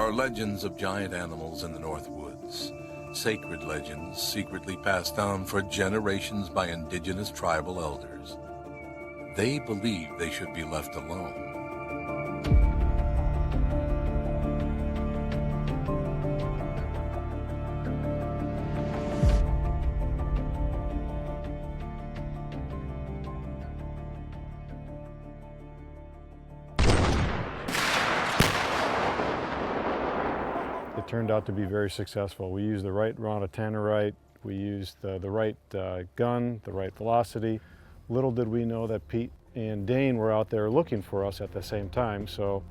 are legends of giant animals in the North Woods. Sacred legends secretly passed down for generations by indigenous tribal elders. They believe they should be left alone. It turned out to be very successful. We used the right amount of tannerite, we used the right gun, the right velocity. Little did we know that Pete and Dane were out there looking for us at the same time, so.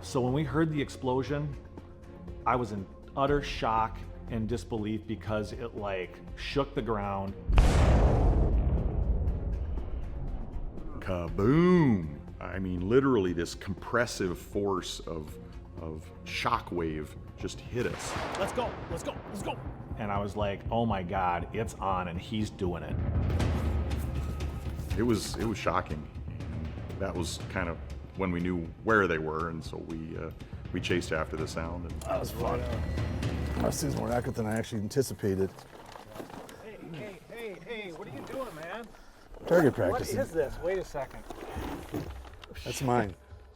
So when we heard the explosion, I was in utter shock and disbelief because it like shook the ground. Kaboom! I mean, literally this compressive force of shockwave just hit us. Let's go, let's go, let's go. And I was like, oh my God, it's on and he's doing it. It was shocking. And that was kind of when we knew where they were, and so we chased after the sound. And that was fun. This is more accurate than I actually anticipated. Hey, what are you doing, man? Target practicing. What is this? Wait a second. That's mine.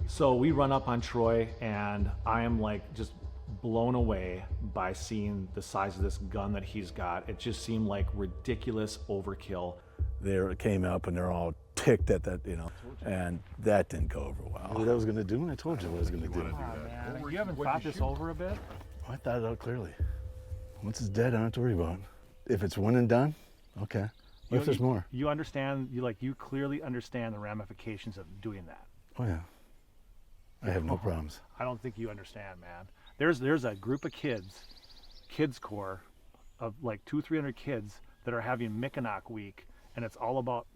So we run up on Troy, and I am like just blown away by seeing the size of this gun that he's got. It just seemed like ridiculous overkill. They came up and they're all ticked at that, and that didn't go over well. What I was going to do, and I told you what I was going to do. Man, you haven't thought this over a bit? I thought it out clearly. Once it's dead, I don't have to worry about it. If it's one and done, okay. What if there's more? You understand, you clearly understand the ramifications of doing that. Oh yeah. I have no problems. I don't think you understand, man. There's a group of kids corps of like 200-300 kids that are having Mickinock Week, and it's all about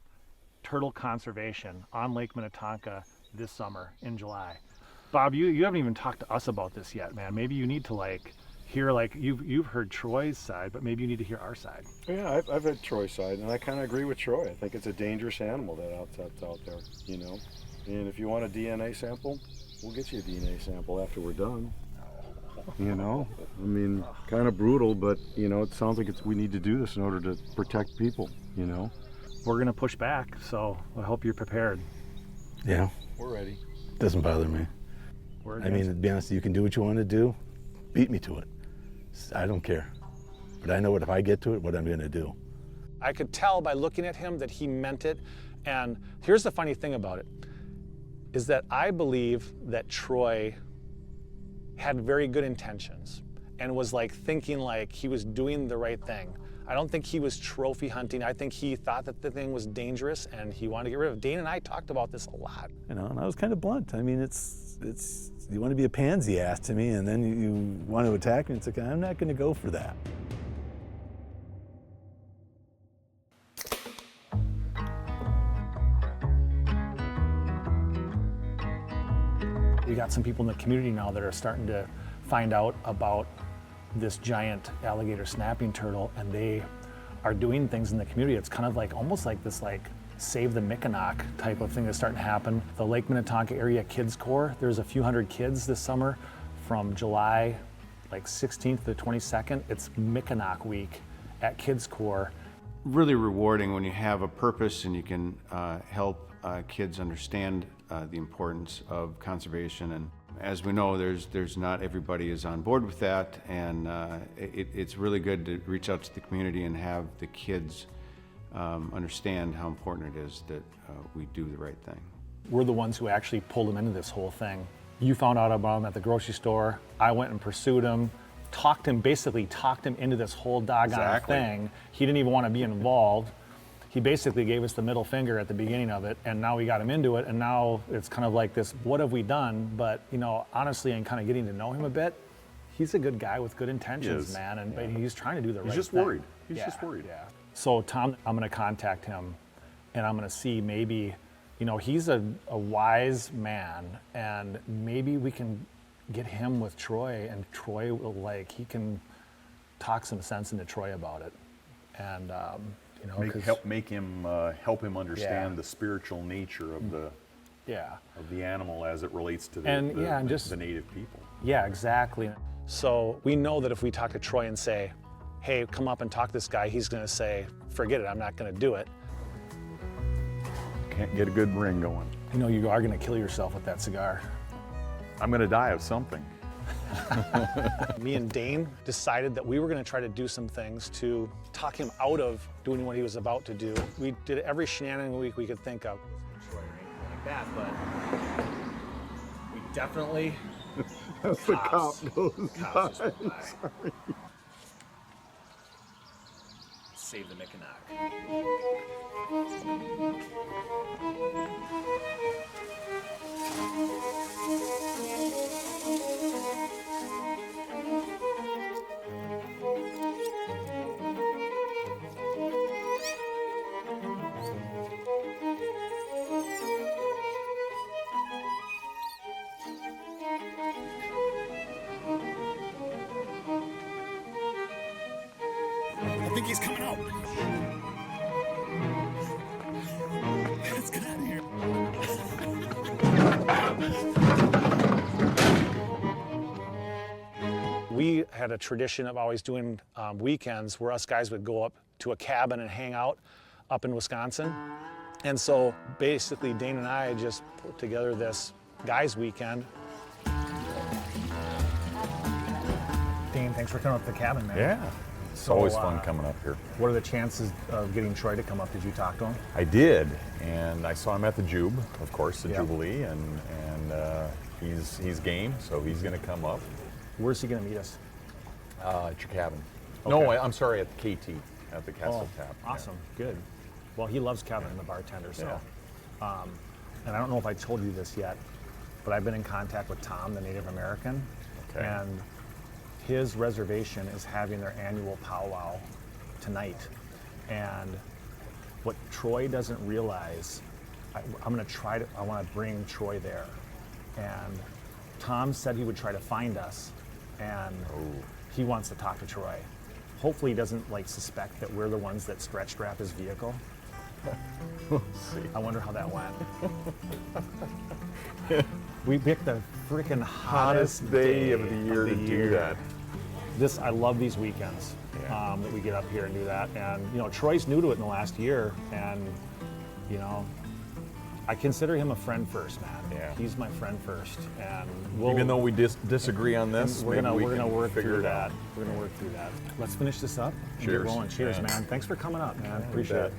turtle conservation on Lake Minnetonka this summer in July. Bob, you haven't even talked to us about this yet, man. Maybe you need to hear, you've heard Troy's side, but maybe you need to hear our side. Yeah, I've heard Troy's side, and I kind of agree with Troy. I think it's a dangerous animal that's out there, And if you want a DNA sample, we'll get you a DNA sample after we're done. I mean, kind of brutal, but it sounds like we need to do this in order to protect people. We're gonna push back, so I hope you're prepared. Yeah. We're ready. Doesn't bother me. I mean, to be honest, you can do what you want to do. Beat me to it. I don't care. But I know if I get to it, what I'm going to do. I could tell by looking at him that he meant it. And here's the funny thing about it, is that I believe that Troy had very good intentions and was thinking he was doing the right thing. I don't think he was trophy hunting. I think he thought that the thing was dangerous and he wanted to get rid of it. Dane and I talked about this a lot. And I was kind of blunt. I mean, it's you want to be a pansy ass to me, and then you want to attack me. It's like, I'm not going to go for that. We got some people in the community now that are starting to find out about this giant alligator snapping turtle, and they are doing things in the community. It's kind of almost like this Save the Mickinock type of thing that's starting to happen. The Lake Minnetonka Area Kids Corps, there's a few hundred kids this summer from July 16th to the 22nd. It's Mickinock Week at Kids Corps. Really rewarding when you have a purpose and you can help kids understand the importance of conservation. And as we know, there's not everybody is on board with that, and it's really good to reach out to the community and have the kids understand how important it is that we do the right thing. We're the ones who actually pulled him into this whole thing. You found out about him at the grocery store. I went and pursued him, basically talked him into this whole doggone thing. He didn't even want to be involved. He basically gave us the middle finger at the beginning of it, and now we got him into it, and now it's kind of like this, what have we done? But, honestly, and kind of getting to know him a bit, he's a good guy with good intentions, man, but he's trying to do the right thing. He's just worried. He's just worried. Yeah. So, Tom, I'm going to contact him, and I'm going to see maybe, he's a wise man, and maybe we can get him with Troy, and Troy will, he can talk some sense into Troy about it. And, help him understand the spiritual nature of Yeah. of the animal as it relates to And the native people. Yeah, exactly. So we know that if we talk to Troy and say, hey, come up and talk to this guy, he's gonna say, forget it, I'm not gonna do it. Can't get a good ring going. You know, you are gonna kill yourself with that cigar. I'm gonna die of something. Me and Dane decided that we were gonna try to do some things to talk him out of doing what he was about to do. We did every shenanigan we could think of. Troy or anything like that, but we definitely. As the cop goes by. Sorry. Save the Mickinock. I think he's coming out. Let's get out of here. We had a tradition of always doing weekends where us guys would go up to a cabin and hang out up in Wisconsin. And so basically Dane and I just put together this guys weekend. Dane, thanks for coming up to the cabin, man. Yeah. It's So, always fun coming up here. What are the chances of getting Troy to come up? Did you talk to him? I did, and I saw him at the Jube, of course, the Yeah. Jubilee, and he's game, so he's going to come up Where's he gonna meet us? at your cabin. Okay. No, I'm sorry, at the KT, at the Castle Tap. Yeah. Awesome, good. Well, he loves Kevin, the bartender, so. And I don't know if I told you this yet, but I've been in contact with Tom, the Native American, Okay. and his reservation is having their annual powwow tonight. And what Troy doesn't realize, I want to bring Troy there. And Tom said he would try to find us, and he wants to talk to Troy. Hopefully he doesn't suspect that we're the ones that stretch strap his vehicle. I wonder how that went. We picked the freaking hottest day of the year to do that. I love these weekends that we get up here and do that. And Troy's new to it in the last year, and I consider him a friend first, man. Yeah. He's my friend first, and Even though we disagree on this, we're gonna maybe we can work figure through it that. out. We're gonna work through that. Let's finish this up. And get Cheers. rolling. Cheers, Yeah. man. Thanks for coming up, man. Appreciate bet. it.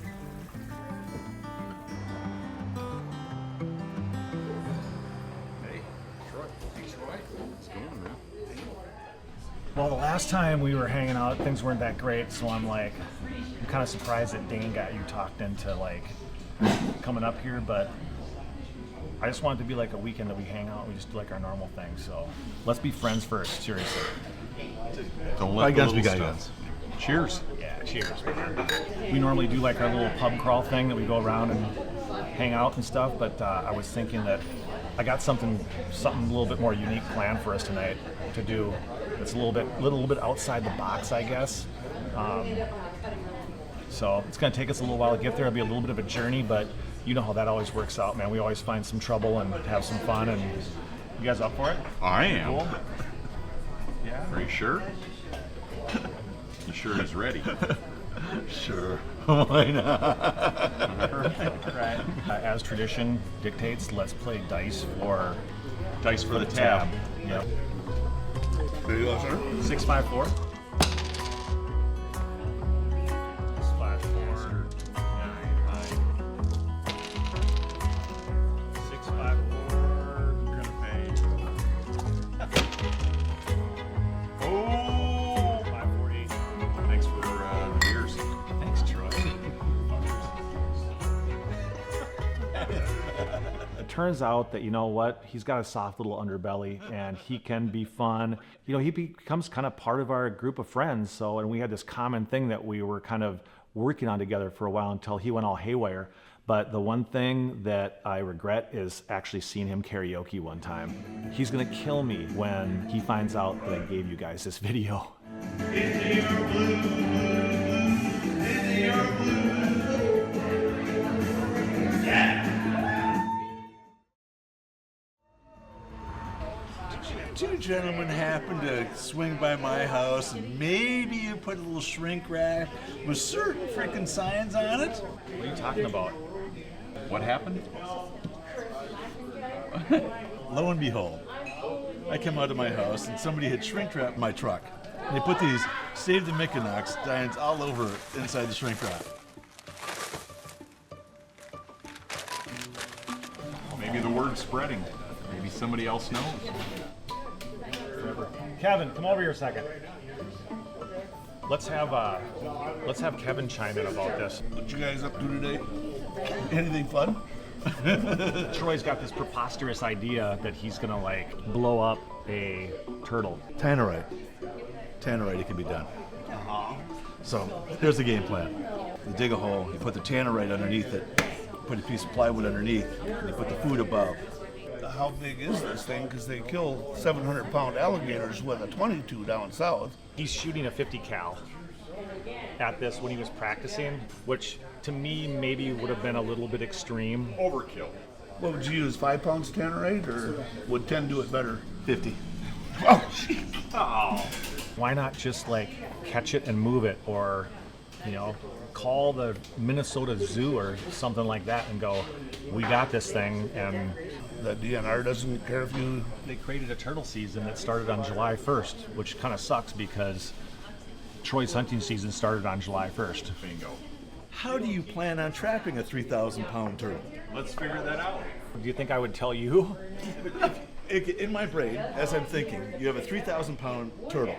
Well, the last time we were hanging out, things weren't that great, so I'm kind of surprised that Dane got you talked into coming up here, but I just want it to be a weekend that we hang out, we just do our normal thing, so let's be friends first, seriously. Don't let the little got stuff. Cheers. Yeah, cheers, man. We normally do our little pub crawl thing that we go around and hang out and stuff, but I was thinking that I got something a little bit more unique planned for us tonight to do. It's a little bit outside the box, I guess. So it's gonna take us a little while to get there. It'll be a little bit of a journey, but you know how that always works out, man. We always find some trouble and have some fun. And you guys up for it? I am. Cool. Yeah. Are you sure? You sure he's ready? Sure. Why not? Right. As tradition dictates, let's play dice for the tab. Yep. 654. 654. 654. You're gonna pay. Oh! 548. Thanks for the beers. Thanks, Troy. It turns out that, he's got a soft little underbelly and he can be fun. He becomes kind of part of our group of friends. And we had this common thing that we were kind of working on together for a while until he went all haywire. But the one thing that I regret is actually seeing him karaoke one time. He's gonna kill me when he finds out that I gave you guys this video. gentleman happened to swing by my house and maybe you put a little shrink wrap with certain freaking signs on it? What are you talking about? What happened? Lo and behold, I come out of my house and somebody had shrink wrapped my truck. And they put these Save the Micanox signs all over inside the shrink wrap. Maybe the word's spreading. Maybe somebody else knows. Kevin, come over here a second. Let's have Kevin chime in about this. What you guys up to today? Anything fun? Troy's got this preposterous idea that he's gonna like blow up a turtle. Tannerite, it can be done. So here's the game plan. You dig a hole, you put the tannerite underneath it, put a piece of plywood underneath, and you put the food above. How big is this thing? Because they kill 700-pound alligators with a 22 down south. He's shooting a 50 cal at this when he was practicing, which to me maybe would have been a little bit extreme. Overkill. What would you use, 5 pounds of tannerite, or would 10 do it better? 50. Oh. Why not just like catch it and move it, or call the Minnesota Zoo or something like that and go, we got this thing. And the DNR doesn't care if you... They created a turtle season that started on July 1st, which kind of sucks because Troy's hunting season started on July 1st. Bingo. How do you plan on trapping a 3,000-pound turtle? Let's figure that out. Do you think I would tell you? In my brain, as I'm thinking, you have a 3,000-pound turtle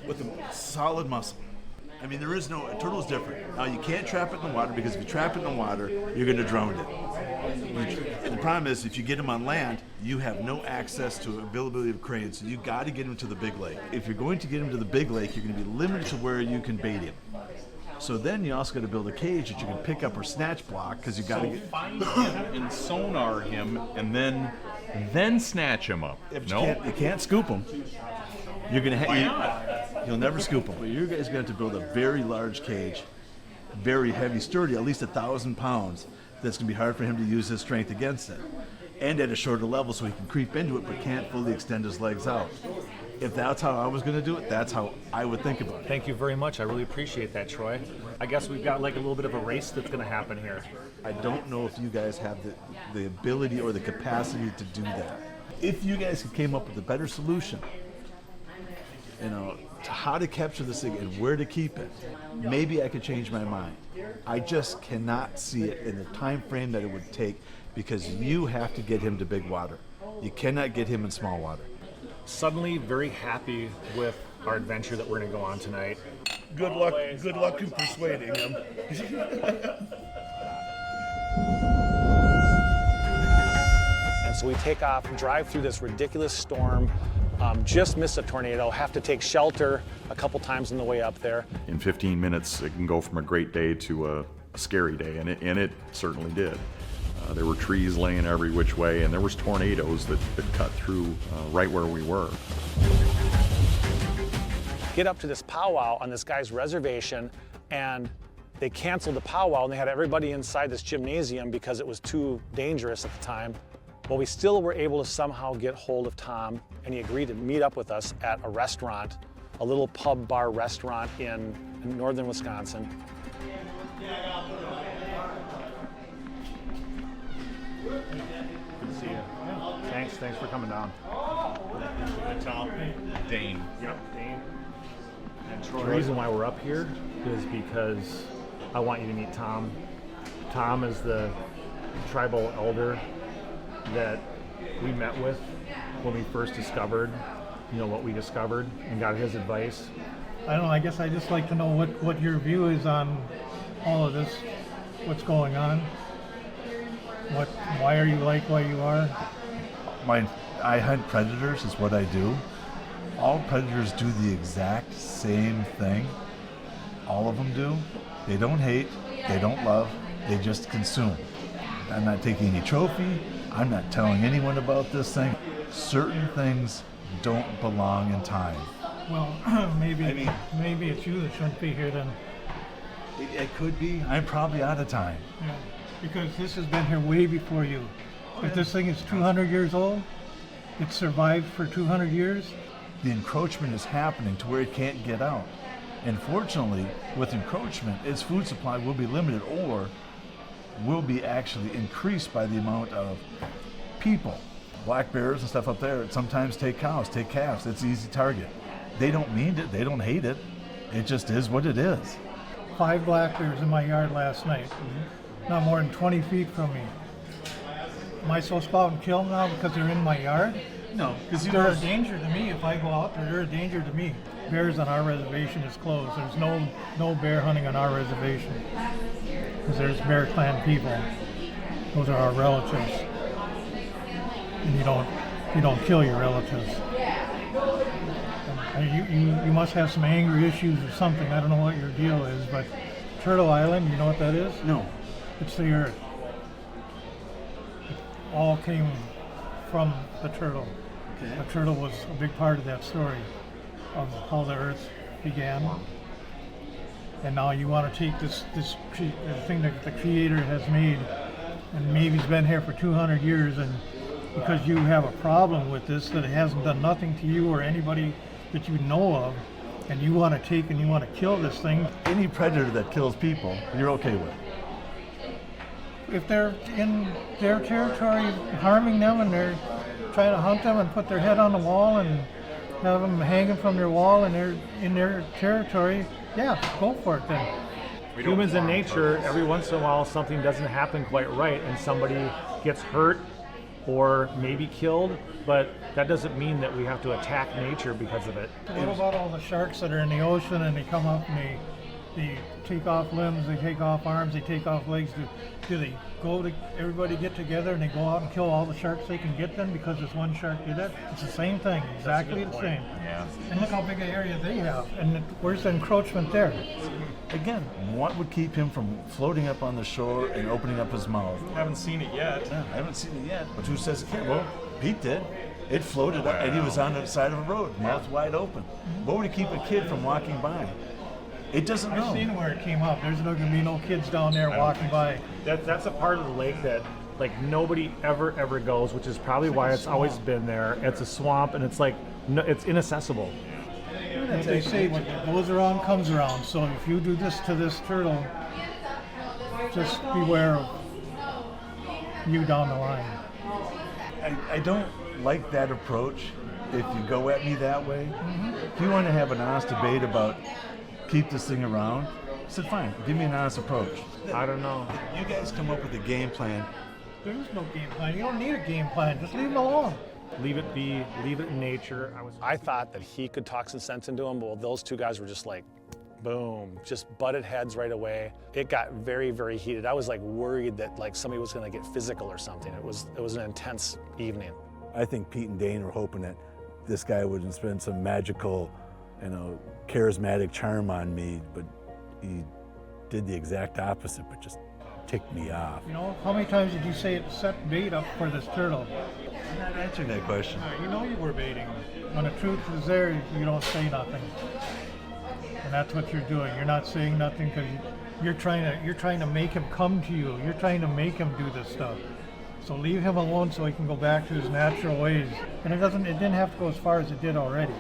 with a solid muscle. I mean, a turtle's different. Now, you can't trap it in the water because if you trap it in the water, you're going to drown it. And the problem is, if you get him on land, you have no access to availability of cranes, so you got to get him to the big lake. If you're going to get him to the big lake, you're going to be limited to where you can bait him. So then you also got to build a cage that you can pick up or snatch block because you got to find him and sonar him and then snatch him up. You can't scoop him. You're gonna you'll never scoop him. But you guys got to build a very large cage, very heavy, sturdy, at least 1,000 pounds. That's gonna be hard for him to use his strength against it, and at a shorter level so he can creep into it but can't fully extend his legs out. If that's how I was going to do it, that's how I would think about it. Thank you very much. I really appreciate that, Troy. I guess we've got like a little bit of a race that's going to happen here. I don't know if you guys have the ability or the capacity to do that. If you guys came up with a better solution, to how to capture this thing and where to keep it, maybe I could change my mind. I just cannot see it in the time frame that it would take because you have to get him to big water. You cannot get him in small water. Suddenly very happy with our adventure that we're going to go on tonight. Good luck in persuading him. And so we take off and drive through this ridiculous storm, just missed a tornado, have to take shelter a couple times on the way up there. In 15 minutes, it can go from a great day to a scary day, and it certainly did. There were trees laying every which way, and there was tornadoes that cut through right where we were. Get up to this powwow on this guy's reservation, and they canceled the powwow, and they had everybody inside this gymnasium because it was too dangerous at the time. Well, we still were able to somehow get hold of Tom, and he agreed to meet up with us at a restaurant, a little pub bar restaurant in northern Wisconsin. Good to see you. Yeah. Thanks for coming down. Tom, Dane. Yep, Dane. And Troy. The reason why we're up here is because I want you to meet Tom. Tom is the tribal elder that we met with when we first discovered, what we discovered and got his advice. I don't know, I guess I just like to know what your view is on all of this, what's going on. Why are you like why you are? I hunt predators is what I do. All predators do the exact same thing. All of them do. They don't hate, they don't love, they just consume. I'm not taking any trophy. I'm not telling anyone about this thing. Certain things don't belong in time. Well, maybe it's you that shouldn't be here then. It could be. I'm probably out of time. Yeah, because this has been here way before you. If this thing is 200 years old, it survived for 200 years? The encroachment is happening to where it can't get out. And fortunately, with encroachment, its food supply will be limited or will be actually increased by the amount of people. Black bears and stuff up there sometimes take cows, take calves. It's an easy target. They don't mean it, they don't hate it. It just is what it is. 5 black bears in my yard last night, not more than 20 feet from me. Am I supposed to go out and kill them now because they're in my yard? No, because they're a danger to me. If I go out there, they're a danger to me. Bears on our reservation is closed. There's no bear hunting on our reservation because there's Bear Clan people. Those are our relatives, and you don't kill your relatives. And you must have some angry issues or something. I don't know what your deal is, but Turtle Island, you know what that is? No. It's the earth. It all came from the turtle. Okay. The turtle was a big part of that story of how the earth began. And now you want to take this thing that the creator has made, and maybe it's been here for 200 years, and because you have a problem with this, that it hasn't done nothing to you or anybody that you know of, and you want to take and you want to kill this thing. Any predator that kills people, you're okay with. If they're in their territory harming them and they're trying to hunt them and put their head on the wall and have them hanging from their wall and they're in their territory, yeah, go for it then. Humans in nature, every once in a while something doesn't happen quite right and somebody gets hurt or maybe killed, but that doesn't mean that we have to attack nature because of it. What about all the sharks that are in the ocean and they come up and they take off limbs, they take off arms, they take off legs? Do they go to everybody get together and they go out and kill all the sharks they can get then because this one shark did that? It's the same thing, exactly the same. Yeah. And look how big an area they have, and where's the encroachment there? Again, what would keep him from floating up on the shore and opening up his mouth? Haven't seen it yet. No, I haven't seen it yet. But who says it can't? Well, Pete did. It floated up, and he was on the side of a road, mouth wide open. What would keep a kid from walking by? It doesn't know. I've seen where it came up. There's not going to be no kids down there walking by. That's a part of the lake that like nobody ever goes, which is probably why it's always been there. It's a swamp, and it's like it's inaccessible. They say what goes around comes around. So if you do this to this turtle, just beware of you down the line. I don't like that approach. If you go at me that way, if you want to have an honest debate about keep this thing around, I said fine, give me an honest approach. I don't know. You guys come up with a game plan. There is no game plan. You don't need a game plan. Just leave it alone. Leave it be, leave it in nature. I thought that he could talk some sense into him, but those two guys were just like, boom, just butted heads right away. It got very, very heated. I was like worried that like somebody was gonna get physical or something. It was an intense evening. I think Pete and Dane were hoping that this guy would spend some magical, charismatic charm on me, but he did the exact opposite, but just ticked me off. You know, how many times did you say it set bait up for this turtle? I'm not answering that question. You know you were baiting. When the truth is there, you don't say nothing. And that's what you're doing. You're not saying nothing because you're trying to make him come to you. You're trying to make him do this stuff. So leave him alone so he can go back to his natural ways. And it didn't have to go as far as it did already.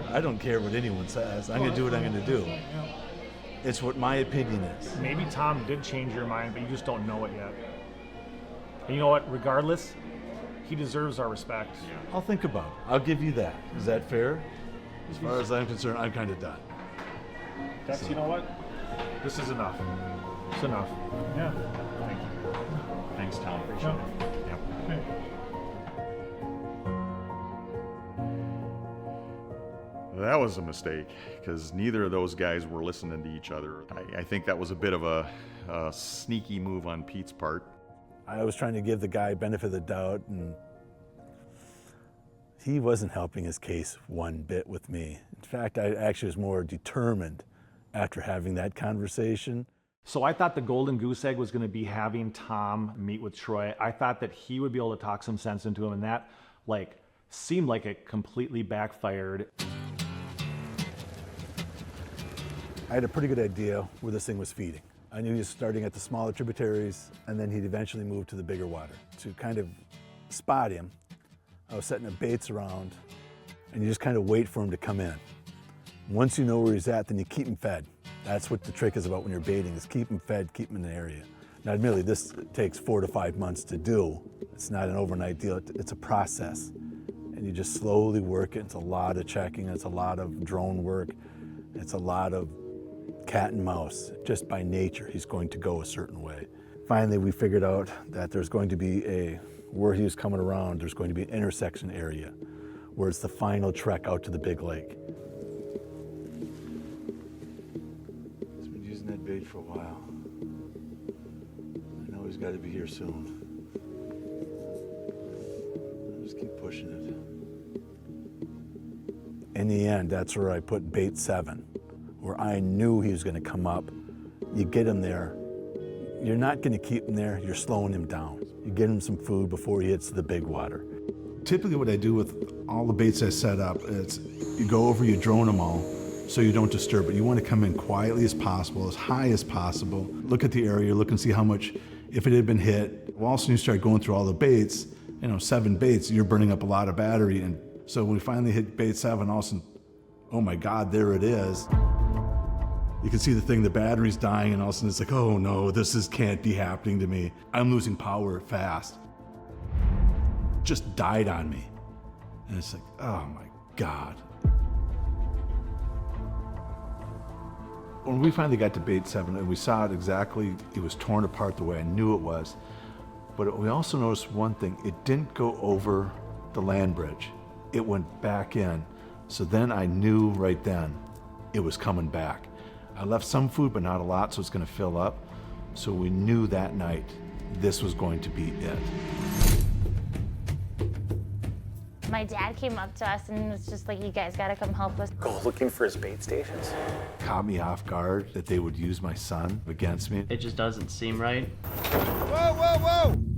I don't care what anyone says. I'm going to do what I'm going to do. It's what my opinion is. Maybe Tom did change your mind, but you just don't know it yet. And you know what? Regardless, he deserves our respect. I'll think about it. I'll give you that. Is that fair? As far as I'm concerned, I'm kind of done. That's, you know what? This is enough. It's enough. Yeah. Thank you. Thanks, Tom. Appreciate it. Yep. Okay. That was a mistake, because neither of those guys were listening to each other. I think that was a bit of a sneaky move on Pete's part. I was trying to give the guy benefit of the doubt, and he wasn't helping his case one bit with me. In fact, I actually was more determined after having that conversation. So I thought the golden goose egg was going to be having Tom meet with Troy. I thought that he would be able to talk some sense into him, and that seemed like it completely backfired. I had a pretty good idea where this thing was feeding. I knew he was starting at the smaller tributaries, and then he'd eventually move to the bigger water. To kind of spot him, I was setting the baits around, and you just kind of wait for him to come in. Once you know where he's at, then you keep him fed. That's what the trick is about when you're baiting, is keep him fed, keep him in the area. Now, admittedly, this takes 4 to 5 months to do. It's not an overnight deal, it's a process. And you just slowly work it. It's a lot of checking, it's a lot of drone work, it's a lot of cat and mouse. Just by nature, he's going to go a certain way. Finally, we figured out that there's going to be where he was coming around, there's going to be an intersection area where it's the final trek out to the big lake. He's been using that bait for a while. I know he's got to be here soon. I'll just keep pushing it. In the end, that's where I put bait 7, where I knew he was going to come up. You get him there. You're not going to keep him there, you're slowing him down. You get him some food before he hits the big water. Typically what I do with all the baits I set up is you go over, you drone them all so you don't disturb it. You want to come in quietly as possible, as high as possible. Look at the area, look and see how much, if it had been hit. Well, all of a sudden you start going through all the baits, 7 baits, you're burning up a lot of battery. And so when we finally hit bait 7, all of a sudden, oh my God, there it is. You can see the battery's dying, and all of a sudden it's like, oh no, this can't be happening to me. I'm losing power fast. Just died on me. And it's like, oh my God. When we finally got to bait 7 and we saw it exactly, it was torn apart the way I knew it was. But we also noticed one thing, it didn't go over the land bridge. It went back in. So then I knew right then it was coming back. I left some food, but not a lot, so it's going to fill up. So we knew that night this was going to be it. My dad came up to us and was just like, you guys got to come help us. Go looking for his bait stations. Caught me off guard that they would use my son against me. It just doesn't seem right. Whoa, whoa, whoa!